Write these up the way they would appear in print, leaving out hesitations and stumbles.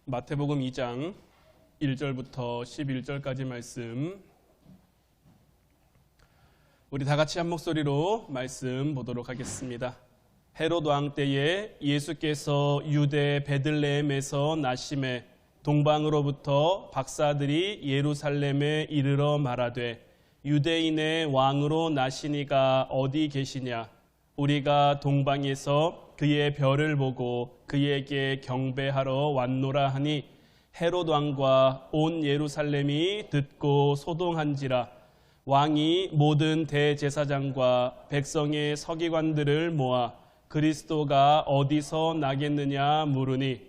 마태복음 2장 1절부터 11절까지 말씀, 우리 다 같이 한 목소리로 말씀 보도록 하겠습니다. 헤롯 왕 때에 예수께서 유대 베들레헴에서 나심에 동방으로부터 박사들이 예루살렘에 이르러 말하되 유대인의 왕으로 나시니가 어디 계시냐? 우리가 동방에서 그의 별을 보고 그에게 경배하러 왔노라 하니 헤롯 왕과 온 예루살렘이 듣고 소동한지라. 왕이 모든 대제사장과 백성의 서기관들을 모아 그리스도가 어디서 나겠느냐 물으니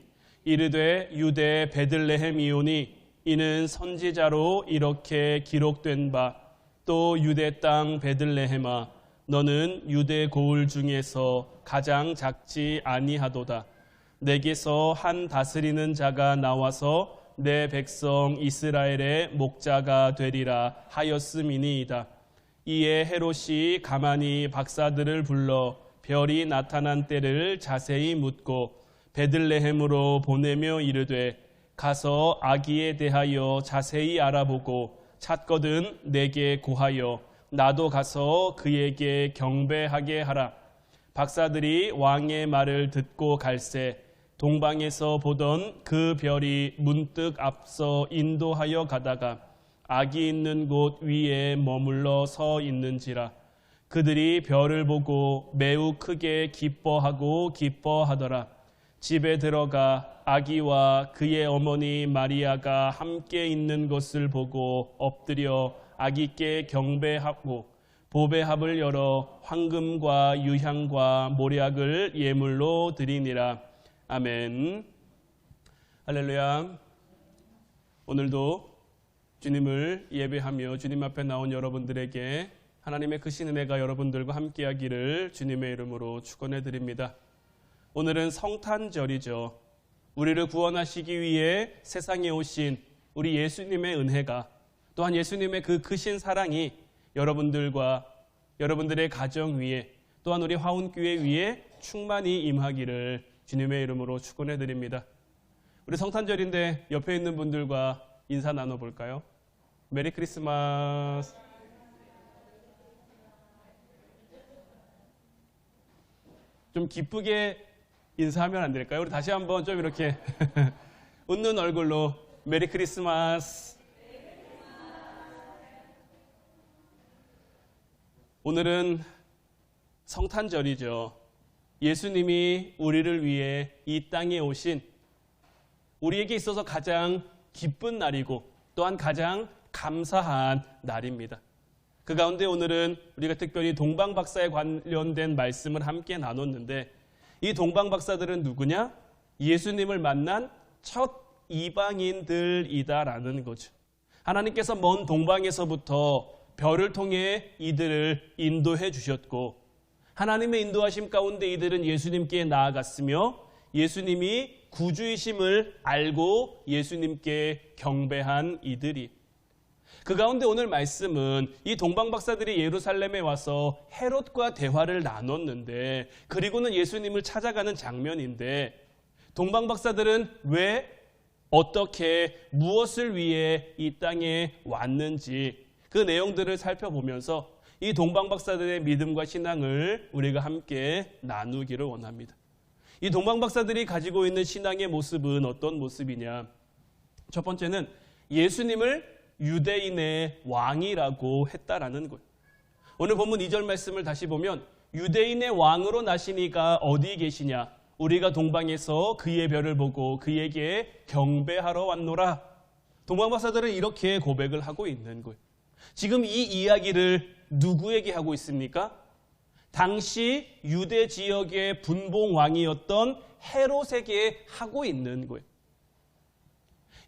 이르되 유대 베들레헴이오니 이는 선지자로 이렇게 기록된 바 또 유대 땅 베들레헴아 너는 유대 고을 중에서 가장 작지 아니하도다. 내게서 한 다스리는 자가 나와서 내 백성 이스라엘의 목자가 되리라 하였음이니이다. 이에 헤롯이 가만히 박사들을 불러 별이 나타난 때를 자세히 묻고 베들레헴으로 보내며 이르되 가서 아기에 대하여 자세히 알아보고 찾거든 내게 고하여 나도 가서 그에게 경배하게 하라. 박사들이 왕의 말을 듣고 갈새 동방에서 보던 그 별이 문득 앞서 인도하여 가다가 아기 있는 곳 위에 머물러 서 있는지라. 그들이 별을 보고 매우 크게 기뻐하더라. 집에 들어가 아기와 그의 어머니 마리아가 함께 있는 것을 보고 엎드려 아기께 경배하고 보배합을 열어 황금과 유향과 모략을 예물로 드리니라. 아멘. 할렐루야. 오늘도 주님을 예배하며 주님 앞에 나온 여러분들에게 하나님의 크신 은혜가 여러분들과 함께하기를 주님의 이름으로 축원해 드립니다. 오늘은 성탄절이죠. 우리를 구원하시기 위해 세상에 오신 우리 예수님의 은혜가, 또한 예수님의 그 크신 사랑이 여러분들과 여러분들의 가정 위에, 또한 우리 화운교회 위에 충만히 임하기를 주님의 이름으로 축원해 드립니다. 우리 성탄절인데 옆에 있는 분들과 인사 나눠볼까요? 메리 크리스마스. 좀 기쁘게 인사하면 안 될까요? 우리 다시 한번 좀 이렇게 웃는 얼굴로 메리 크리스마스. 오늘은 성탄절이죠. 예수님이 우리를 위해 이 땅에 오신, 우리에게 있어서 가장 기쁜 날이고 또한 가장 감사한 날입니다. 그 가운데 오늘은 우리가 특별히 동방박사에 관련된 말씀을 함께 나눴는데, 이 동방박사들은 누구냐? 예수님을 만난 첫 이방인들이다라는 거죠. 하나님께서 먼 동방에서부터 별을 통해 이들을 인도해 주셨고, 하나님의 인도하심 가운데 이들은 예수님께 나아갔으며 예수님이 구주이심을 알고 예수님께 경배한 이들이, 그 가운데 오늘 말씀은 이 동방박사들이 예루살렘에 와서 헤롯과 대화를 나눴는데, 그리고는 예수님을 찾아가는 장면인데, 동방박사들은 왜, 어떻게, 무엇을 위해 이 땅에 왔는지 그 내용들을 살펴보면서 이 동방박사들의 믿음과 신앙을 우리가 함께 나누기를 원합니다. 이 동방박사들이 가지고 있는 신앙의 모습은 어떤 모습이냐? 첫 번째는 예수님을 유대인의 왕이라고 했다라는 거예요. 오늘 본문 2절 말씀을 다시 보면 유대인의 왕으로 나시니가 어디 계시냐? 우리가 동방에서 그의 별을 보고 그에게 경배하러 왔노라. 동방박사들은 이렇게 고백을 하고 있는 거예요. 지금 이 이야기를 누구에게 하고 있습니까? 당시 유대 지역의 분봉 왕이었던 헤롯에게 하고 있는 거예요.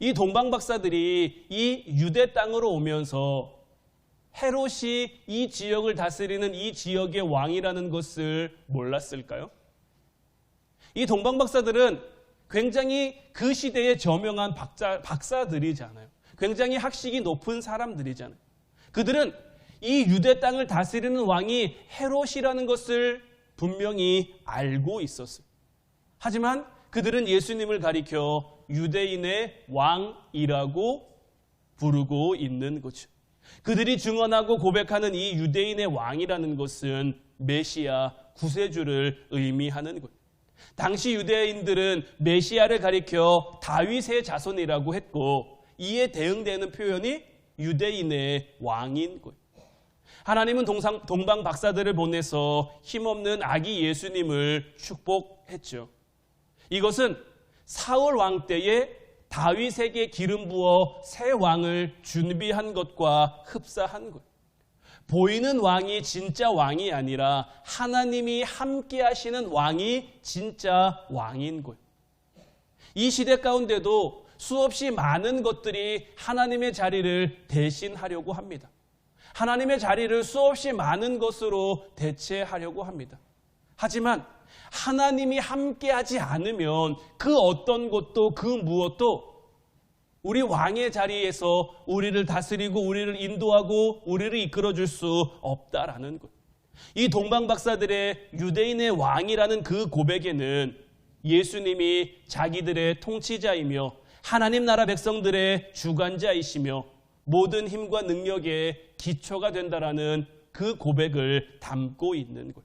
이 동방박사들이 이 유대 땅으로 오면서 헤롯이 이 지역을 다스리는 이 지역의 왕이라는 것을 몰랐을까요? 이 동방박사들은 굉장히 그 시대에 저명한 박사들이잖아요. 굉장히 학식이 높은 사람들이잖아요. 그들은 이 유대 땅을 다스리는 왕이 헤롯이라는 것을 분명히 알고 있었어요. 하지만 그들은 예수님을 가리켜 유대인의 왕이라고 부르고 있는 거죠. 그들이 증언하고 고백하는 이 유대인의 왕이라는 것은 메시아 구세주를 의미하는 거예요. 당시 유대인들은 메시아를 가리켜 다윗의 자손이라고 했고 이에 대응되는 표현이 유대인의 왕인 거예요. 하나님은 동방 박사들을 보내서 힘없는 아기 예수님을 축복했죠. 이것은 사울 왕 때에 다윗에게 기름 부어 새 왕을 준비한 것과 흡사한 거예요. 보이는 왕이 진짜 왕이 아니라 하나님이 함께 하시는 왕이 진짜 왕인 거예요. 이 시대 가운데도 수없이 많은 것들이 하나님의 자리를 대신하려고 합니다. 하나님의 자리를 수없이 많은 것으로 대체하려고 합니다. 하지만 하나님이 함께하지 않으면 그 어떤 것도 그 무엇도 우리 왕의 자리에서 우리를 다스리고 우리를 인도하고 우리를 이끌어줄 수 없다라는 것. 이 동방 박사들의 유대인의 왕이라는 그 고백에는 예수님이 자기들의 통치자이며 하나님 나라 백성들의 주관자이시며 모든 힘과 능력의 기초가 된다라는 그 고백을 담고 있는 것.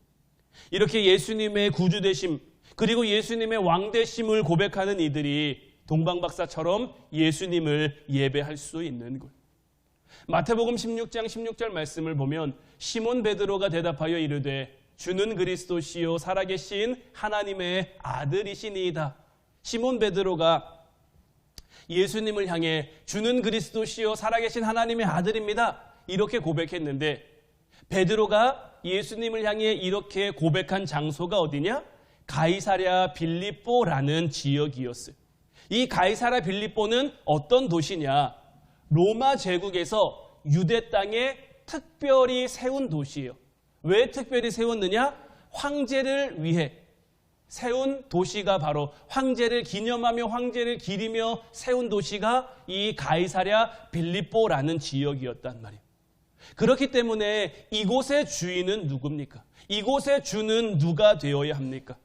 이렇게 예수님의 구주되심 그리고 예수님의 왕되심을 고백하는 이들이 동방박사처럼 예수님을 예배할 수 있는 것. 마태복음 16장 16절 말씀을 보면 시몬 베드로가 대답하여 이르되 주는 그리스도시요 살아계신 하나님의 아들이시니이다. 시몬 베드로가 예수님을 향해 주는 그리스도시요 살아계신 하나님의 아들입니다. 이렇게 고백했는데 베드로가 예수님을 향해 이렇게 고백한 장소가 어디냐? 가이사랴 빌립보라는 지역이었어요. 이 가이사랴 빌립보는 어떤 도시냐? 로마 제국에서 유대 땅에 특별히 세운 도시예요. 왜 특별히 세웠느냐? 황제를 위해 세운 도시가 바로 황제를 기념하며 황제를 기리며 세운 도시가 이 가이사랴 빌립보라는 지역이었단 말이에요. 그렇기 때문에 이곳의 주인은 누굽니까? 이곳의 주는 누가 되어야 합니까?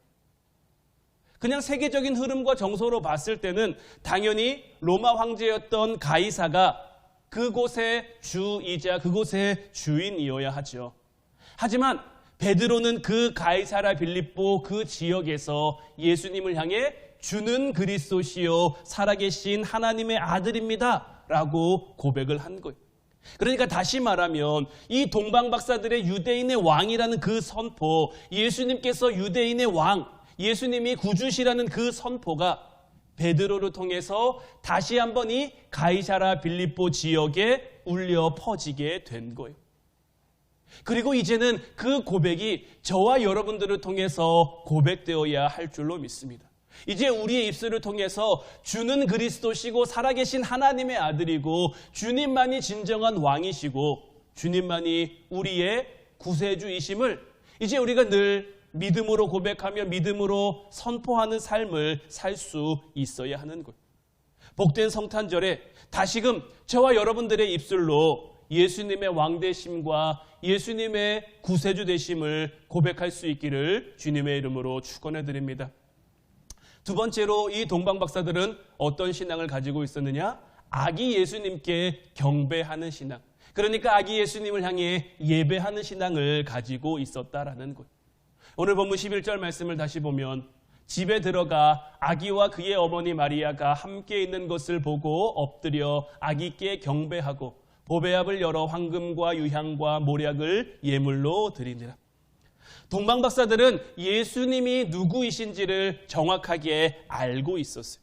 그냥 세계적인 흐름과 정서로 봤을 때는 당연히 로마 황제였던 가이사가 그곳의 주이자 그곳의 주인이어야 하죠. 하지만 베드로는 그 가이사랴 빌립보 그 지역에서 예수님을 향해 주는 그리스도시요 살아계신 하나님의 아들입니다 라고 고백을 한 거예요. 그러니까 다시 말하면 이 동방박사들의 유대인의 왕이라는 그 선포, 예수님께서 유대인의 왕, 예수님이 구주시라는 그 선포가 베드로를 통해서 다시 한번 이 가이사랴 빌립보 지역에 울려 퍼지게 된 거예요. 그리고 이제는 그 고백이 저와 여러분들을 통해서 고백되어야 할 줄로 믿습니다. 이제 우리의 입술을 통해서 주는 그리스도시고 살아계신 하나님의 아들이고 주님만이 진정한 왕이시고 주님만이 우리의 구세주이심을 이제 우리가 늘 믿음으로 고백하며 믿음으로 선포하는 삶을 살 수 있어야 하는 것. 복된 성탄절에 다시금 저와 여러분들의 입술로 예수님의 왕되심과 예수님의 구세주 되심을 고백할 수 있기를 주님의 이름으로 축원해 드립니다. 두 번째로 이 동방박사들은 어떤 신앙을 가지고 있었느냐? 아기 예수님께 경배하는 신앙. 그러니까 아기 예수님을 향해 예배하는 신앙을 가지고 있었다라는 것. 오늘 본문 11절 말씀을 다시 보면 집에 들어가 아기와 그의 어머니 마리아가 함께 있는 것을 보고 엎드려 아기께 경배하고 보배압을 열어 황금과 유향과 모략을 예물로 드리니라. 동방박사들은 예수님이 누구이신지를 정확하게 알고 있었어요.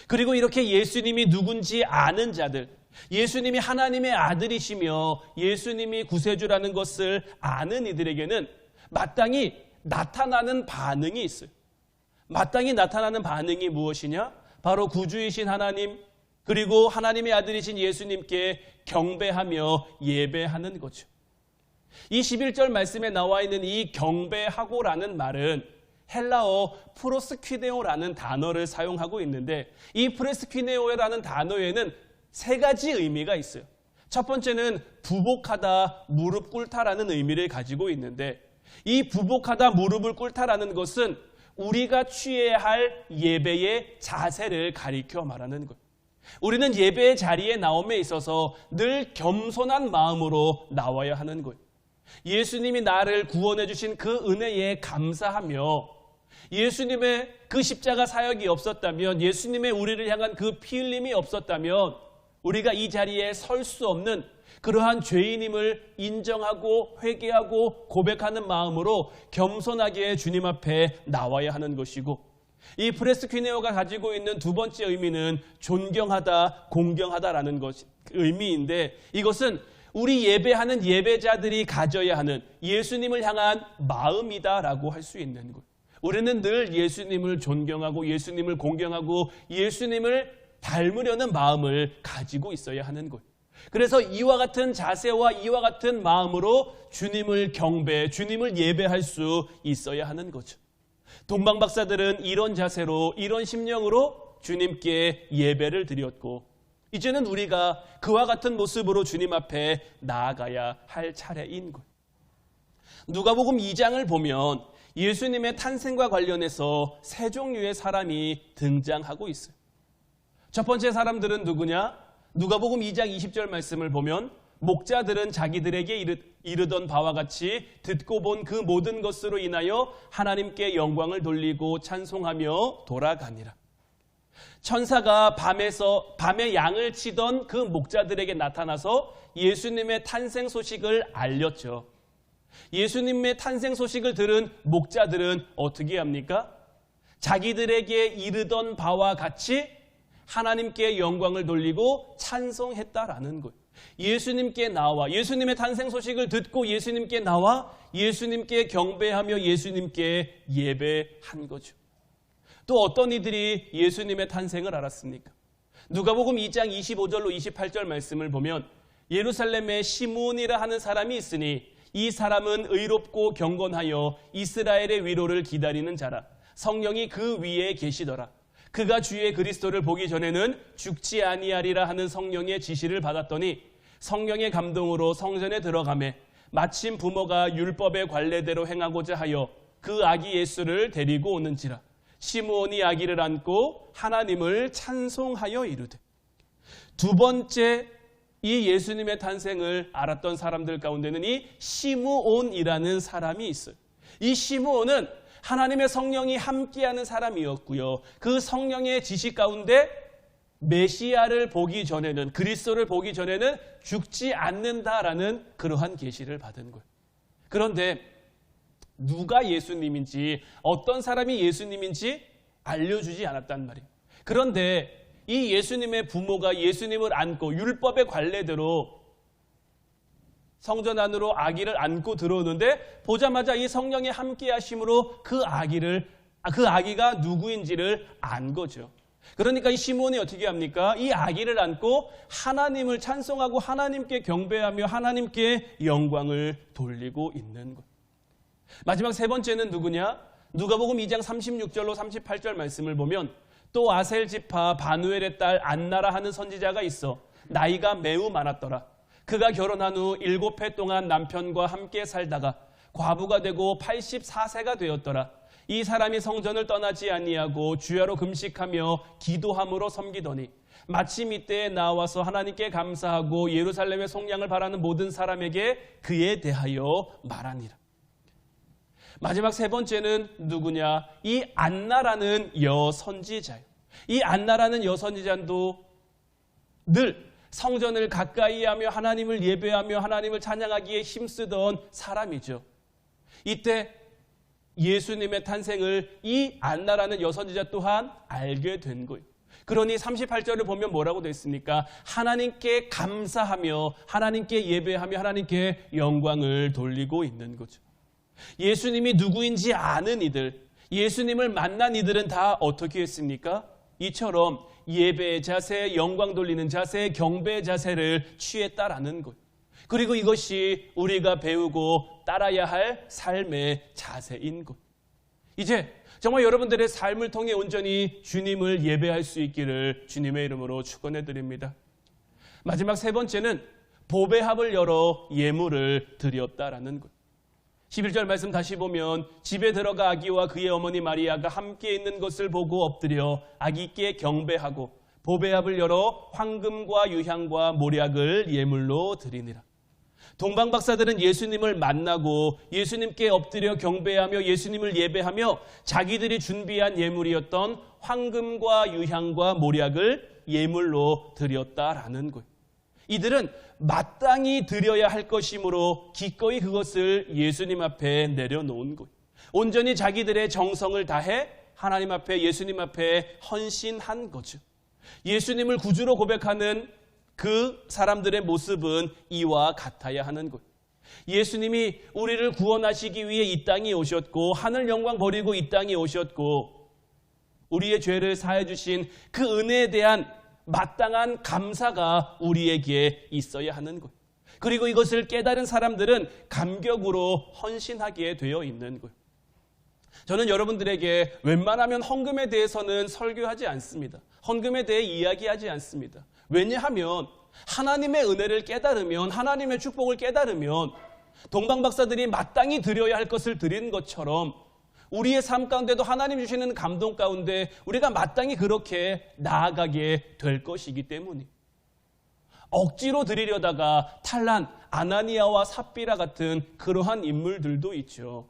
그리고 이렇게 예수님이 누군지 아는 자들, 예수님이 하나님의 아들이시며 예수님이 구세주라는 것을 아는 이들에게는 마땅히 나타나는 반응이 있어요. 마땅히 나타나는 반응이 무엇이냐? 바로 구주이신 하나님 그리고 하나님의 아들이신 예수님께 경배하며 예배하는 거죠. 이 11절 말씀에 나와 있는 이 경배하고라는 말은 헬라어 프로스퀴네오라는 단어를 사용하고 있는데 이 프로스퀴네오라는 단어에는 세 가지 의미가 있어요. 첫 번째는 부복하다, 무릎 꿇다라는 의미를 가지고 있는데 이 부복하다, 무릎을 꿇다라는 것은 우리가 취해야 할 예배의 자세를 가리켜 말하는 거예요. 우리는 예배의 자리에 나옴에 있어서 늘 겸손한 마음으로 나와야 하는 거예요. 예수님이 나를 구원해 주신 그 은혜에 감사하며 예수님의 그 십자가 사역이 없었다면, 예수님의 우리를 향한 그 피 흘림이 없었다면 우리가 이 자리에 설 수 없는 그러한 죄인임을 인정하고 회개하고 고백하는 마음으로 겸손하게 주님 앞에 나와야 하는 것이고, 이 프레스퀴네오가 가지고 있는 두 번째 의미는 존경하다, 공경하다라는 의미인데, 이것은 우리 예배하는 예배자들이 가져야 하는 예수님을 향한 마음이다라고 할 수 있는 거예요. 우리는 늘 예수님을 존경하고 예수님을 공경하고 예수님을 닮으려는 마음을 가지고 있어야 하는 거예요. 그래서 이와 같은 자세와 이와 같은 마음으로 주님을 경배, 주님을 예배할 수 있어야 하는 거죠. 동방박사들은 이런 자세로, 이런 심령으로 주님께 예배를 드렸고, 이제는 우리가 그와 같은 모습으로 주님 앞에 나아가야 할 차례인 거예요. 누가복음 2장을 보면 예수님의 탄생과 관련해서 세 종류의 사람이 등장하고 있어요. 첫 번째 사람들은 누구냐? 누가복음 2장 20절 말씀을 보면 목자들은 자기들에게 이르던 바와 같이 듣고 본 그 모든 것으로 인하여 하나님께 영광을 돌리고 찬송하며 돌아가니라. 천사가 밤에 양을 치던 그 목자들에게 나타나서 예수님의 탄생 소식을 알렸죠. 예수님의 탄생 소식을 들은 목자들은 어떻게 합니까? 자기들에게 이르던 바와 같이 하나님께 영광을 돌리고 찬송했다라는 거예요. 예수님께 나와, 예수님의 탄생 소식을 듣고 예수님께 나와 예수님께 경배하며 예수님께 예배한 거죠. 또 어떤 이들이 예수님의 탄생을 알았습니까? 누가복음 2장 25절로 28절 말씀을 보면 예루살렘에 시므온이라 하는 사람이 있으니 이 사람은 의롭고 경건하여 이스라엘의 위로를 기다리는 자라. 성령이 그 위에 계시더라. 그가 주의 그리스도를 보기 전에는 죽지 아니하리라 하는 성령의 지시를 받았더니 성령의 감동으로 성전에 들어가매 마침 부모가 율법의 관례대로 행하고자 하여 그 아기 예수를 데리고 오는지라. 시므온이 아기를 안고 하나님을 찬송하여 이르되. 두 번째 이 예수님의 탄생을 알았던 사람들 가운데는 이 시므온이라는 사람이 있어요. 이 시므온은 하나님의 성령이 함께하는 사람이었고요. 그 성령의 지시 가운데 메시아를 보기 전에는, 그리스도를 보기 전에는 죽지 않는다라는 그러한 계시를 받은 거예요. 그런데 누가 예수님인지, 어떤 사람이 예수님인지 알려주지 않았단 말이에요. 그런데 이 예수님의 부모가 예수님을 안고 율법의 관례대로 성전 안으로 아기를 안고 들어오는데 보자마자 이 성령의 함께 하심으로 그 아기가 누구인지를 안 거죠. 그러니까 이 시므온이 어떻게 합니까? 이 아기를 안고 하나님을 찬송하고 하나님께 경배하며 하나님께 영광을 돌리고 있는 것. 마지막 세 번째는 누구냐? 누가복음 2장 36절로 38절 말씀을 보면 또 아셀 지파 바누엘의 딸 안나라 하는 선지자가 있어 나이가 매우 많았더라. 그가 결혼한 후 7해 동안 남편과 함께 살다가 과부가 되고 84세가 되었더라. 이 사람이 성전을 떠나지 아니하고 주야로 금식하며 기도함으로 섬기더니 마침 이때에 나와서 하나님께 감사하고 예루살렘의 속량을 바라는 모든 사람에게 그에 대하여 말하니라. 마지막 세 번째는 누구냐? 이 안나라는 여선지자예요. 이 안나라는 여선지자도 늘 성전을 가까이 하며 하나님을 예배하며 하나님을 찬양하기에 힘쓰던 사람이죠. 이때 예수님의 탄생을 이 안나라는 여선지자 또한 알게 된 거예요. 그러니 38절을 보면 뭐라고 되어 있습니까? 하나님께 감사하며 하나님께 예배하며 하나님께 영광을 돌리고 있는 거죠. 예수님이 누구인지 아는 이들, 예수님을 만난 이들은 다 어떻게 했습니까? 이처럼 예배의 자세, 영광 돌리는 자세, 경배의 자세를 취했다라는 것. 그리고 이것이 우리가 배우고 따라야 할 삶의 자세인 것. 이제 정말 여러분들의 삶을 통해 온전히 주님을 예배할 수 있기를 주님의 이름으로 축원해 드립니다. 마지막 세 번째는 보배합을 열어 예물을 드렸다라는 것. 11절 말씀 다시 보면 집에 들어가 아기와 그의 어머니 마리아가 함께 있는 것을 보고 엎드려 아기께 경배하고 보배압을 열어 황금과 유향과 모략을 예물로 드리니라. 동방박사들은 예수님을 만나고 예수님께 엎드려 경배하며 예수님을 예배하며 자기들이 준비한 예물이었던 황금과 유향과 모략을 예물로 드렸다라는 거예요. 이들은 마땅히 드려야 할 것이므로 기꺼이 그것을 예수님 앞에 내려놓은 거예요. 온전히 자기들의 정성을 다해 하나님 앞에 예수님 앞에 헌신한 거죠. 예수님을 구주로 고백하는 그 사람들의 모습은 이와 같아야 하는 거예요. 예수님이 우리를 구원하시기 위해 이 땅에 오셨고 하늘 영광 버리고 이 땅에 오셨고 우리의 죄를 사해 주신 그 은혜에 대한 마땅한 감사가 우리에게 있어야 하는 거예요. 그리고 이것을 깨달은 사람들은 감격으로 헌신하게 되어 있는 거예요. 저는 여러분들에게 웬만하면 헌금에 대해서는 설교하지 않습니다. 헌금에 대해 이야기하지 않습니다. 왜냐하면 하나님의 은혜를 깨달으면 하나님의 축복을 깨달으면 동방박사들이 마땅히 드려야 할 것을 드린 것처럼 우리의 삶 가운데도 하나님 주시는 감동 가운데 우리가 마땅히 그렇게 나아가게 될 것이기 때문에 억지로 드리려다가 탈난 아나니아와 삽비라 같은 그러한 인물들도 있죠.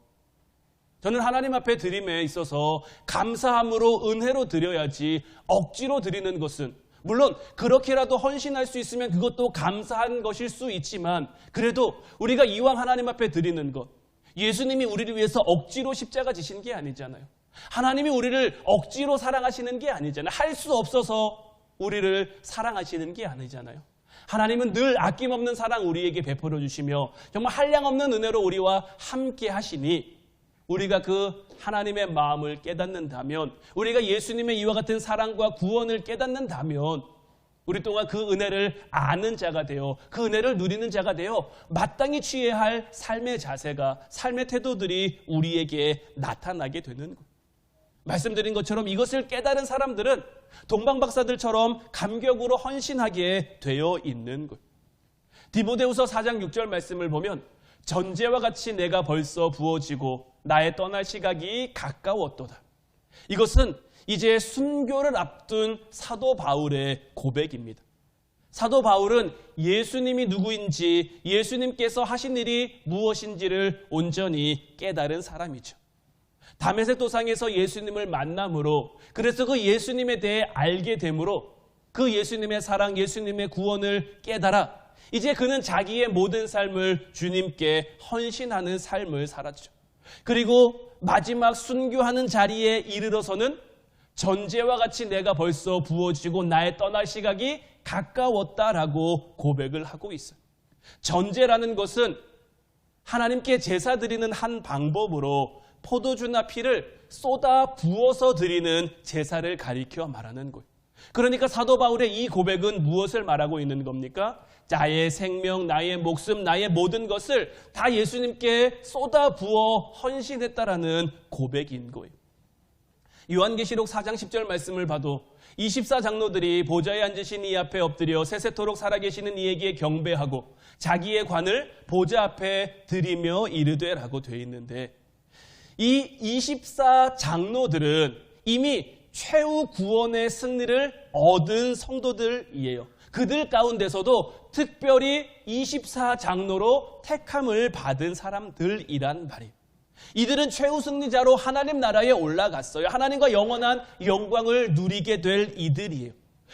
저는 하나님 앞에 드림에 있어서 감사함으로 은혜로 드려야지 억지로 드리는 것은 물론 그렇게라도 헌신할 수 있으면 그것도 감사한 것일 수 있지만 그래도 우리가 이왕 하나님 앞에 드리는 것 예수님이 우리를 위해서 억지로 십자가 지신 게 아니잖아요. 하나님이 우리를 억지로 사랑하시는 게 아니잖아요. 할 수 없어서 우리를 사랑하시는 게 아니잖아요. 하나님은 늘 아낌없는 사랑 우리에게 베풀어 주시며 정말 한량없는 은혜로 우리와 함께 하시니 우리가 그 하나님의 마음을 깨닫는다면 우리가 예수님의 이와 같은 사랑과 구원을 깨닫는다면 우리 동안 그 은혜를 아는 자가 되어 그 은혜를 누리는 자가 되어 마땅히 취해야 할 삶의 자세가 삶의 태도들이 우리에게 나타나게 되는 것. 말씀드린 것처럼 이것을 깨달은 사람들은 동방박사들처럼 감격으로 헌신하게 되어 있는 것. 디모데후서 4장 6절 말씀을 보면 전제와 같이 내가 벌써 부어지고 나의 떠날 시각이 가까웠도다. 이것은 이제 순교를 앞둔 사도 바울의 고백입니다. 사도 바울은 예수님이 누구인지 예수님께서 하신 일이 무엇인지를 온전히 깨달은 사람이죠. 다메섹 도상에서 예수님을 만남으로 그래서 그 예수님에 대해 알게 되므로 그 예수님의 사랑, 예수님의 구원을 깨달아 이제 그는 자기의 모든 삶을 주님께 헌신하는 삶을 살았죠. 그리고 마지막 순교하는 자리에 이르러서는 전제와 같이 내가 벌써 부어지고 나의 떠날 시각이 가까웠다라고 고백을 하고 있어요. 전제라는 것은 하나님께 제사 드리는 한 방법으로 포도주나 피를 쏟아 부어서 드리는 제사를 가리켜 말하는 거예요. 그러니까 사도 바울의 이 고백은 무엇을 말하고 있는 겁니까? 나의 생명, 나의 목숨, 나의 모든 것을 다 예수님께 쏟아 부어 헌신했다라는 고백인 거예요. 요한계시록 4장 10절 말씀을 봐도 24장로들이 보좌에 앉으신 이 앞에 엎드려 세세토록 살아계시는 이에게 경배하고 자기의 관을 보좌 앞에 드리며 이르되라고 되어 있는데 이 24장로들은 이미 최후 구원의 승리를 얻은 성도들이에요. 그들 가운데서도 특별히 24장로로 택함을 받은 사람들이란 말이에요. 이들은 최후 승리자로 하나님 나라에 올라갔어요. 하나님과 영원한 영광을 누리게 될 이들이에요.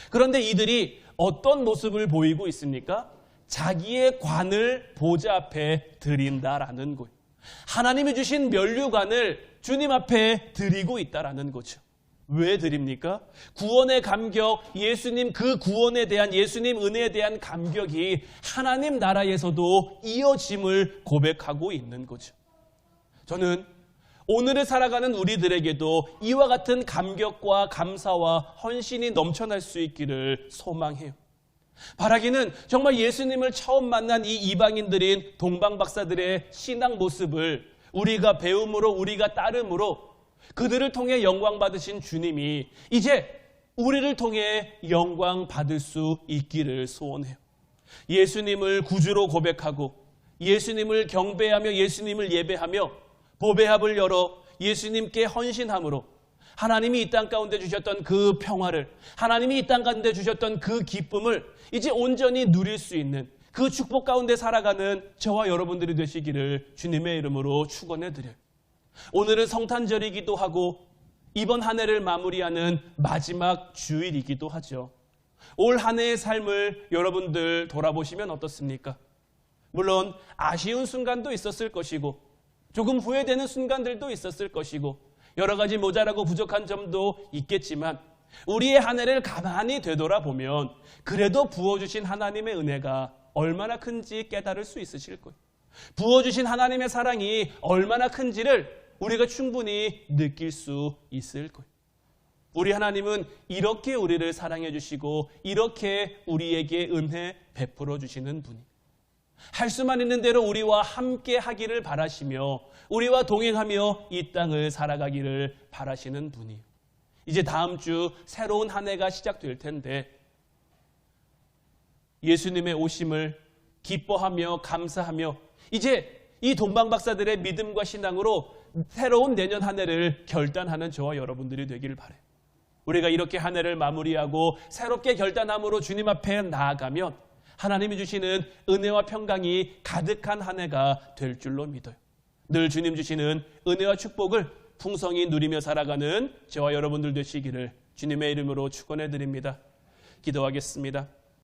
그런데 이들이 어떤 모습을 보이고 있습니까? 자기의 관을 보좌 앞에 드린다라는 거예요. 하나님이 주신 면류관을 주님 앞에 드리고 있다라는 거죠. 왜 드립니까? 구원의 감격, 예수님 그 구원에 대한 예수님 은혜에 대한 감격이 하나님 나라에서도 이어짐을 고백하고 있는 거죠. 저는 오늘을 살아가는 우리들에게도 이와 같은 감격과 감사와 헌신이 넘쳐날 수 있기를 소망해요. 바라기는 정말 예수님을 처음 만난 이 이방인들인 동방박사들의 신앙 모습을 우리가 배움으로 우리가 따름으로 그들을 통해 영광 받으신 주님이 이제 우리를 통해 영광 받을 수 있기를 소원해요. 예수님을 구주로 고백하고 예수님을 경배하며 예수님을 예배하며 보배합을 열어 예수님께 헌신함으로 하나님이 이 땅 가운데 주셨던 그 평화를, 하나님이 이 땅 가운데 주셨던 그 기쁨을 이제 온전히 누릴 수 있는 그 축복 가운데 살아가는 저와 여러분들이 되시기를 주님의 이름으로 축원해 드려요. 오늘은 성탄절이기도 하고 이번 한 해를 마무리하는 마지막 주일이기도 하죠. 올 한 해의 삶을 여러분들 돌아보시면 어떻습니까? 물론 아쉬운 순간도 있었을 것이고 조금 후회되는 순간들도 있었을 것이고 여러 가지 모자라고 부족한 점도 있겠지만 우리의 한 해를 가만히 되돌아보면 그래도 부어주신 하나님의 은혜가 얼마나 큰지 깨달을 수 있으실 거예요. 부어주신 하나님의 사랑이 얼마나 큰지를 우리가 충분히 느낄 수 있을 거예요. 우리 하나님은 이렇게 우리를 사랑해 주시고 이렇게 우리에게 은혜 베풀어 주시는 분이 할 수만 있는 대로 우리와 함께 하기를 바라시며 우리와 동행하며 이 땅을 살아가기를 바라시는 분이 이제 다음 주 새로운 한 해가 시작될 텐데 예수님의 오심을 기뻐하며 감사하며 이제 이 동방박사들의 믿음과 신앙으로 새로운 내년 한 해를 결단하는 저와 여러분들이 되기를 바라요. 우리가 이렇게 한 해를 마무리하고 새롭게 결단함으로 주님 앞에 나아가면 하나님이 주시는 은혜와 평강이 가득한 한 해가 될 줄로 믿어요. 늘 주님 주시는 은혜와 축복을 풍성히 누리며 살아가는 저와 여러분들 되시기를 주님의 이름으로 축원해 드립니다. 기도하겠습니다.